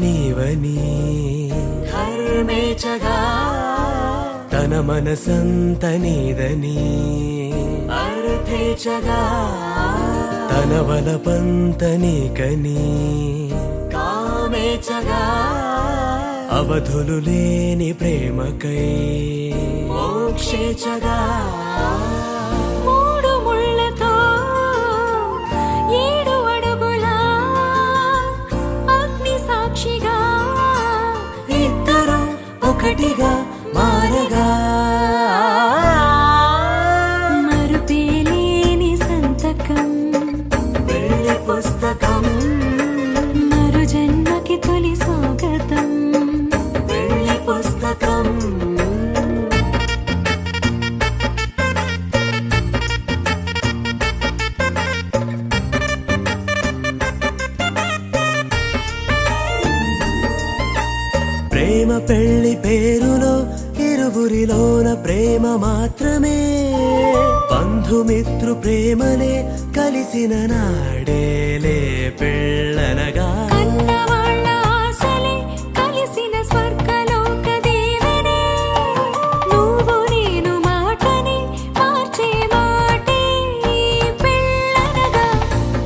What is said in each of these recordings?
నీవని ధర్మేచగా తన మనసంత నీదని అర్థేచగా తన వలపంత నీకని కామేచగా అవధులు లేని ప్రేమకై మోక్షేచగా మూడు ముళ్ళతో 7 అడుగుల అగ్ని సాక్షిగా ఇద్దరు ఒకటిగా మారగా మరుపేలేని సంతకం వెళ్ళి పుస్తకం మరు జన్మకి తొలి స్వాగతం వెళ్ళి పుస్తకం ప్రేమ పెళ్లి పేరులో ఇరువురిలోన ప్రేమ మాత్రమే బంధుమిత్రు ప్రేమలే కలిసిన నాడేలే పెళ్ళనగా కన్నవాళ్ళ ఆశలే కలిసిన స్వర్గలోక దేవనే నువ్వు నేను మాటని మార్చే మాటే పెళ్ళనగా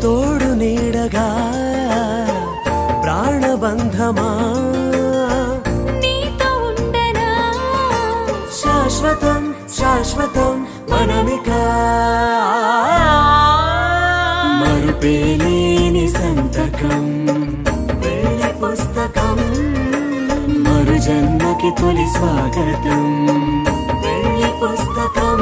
తోడు నీడగా ప్రాణబంధమా నీతో ఉండనా శాశ్వతం శాశ్వతం మనమిక మరుపేలేని సంతకం వెళ్ళి పుస్తకం మరు జన్మకి తొలి స్వాగతం వెళ్ళి పుస్తకం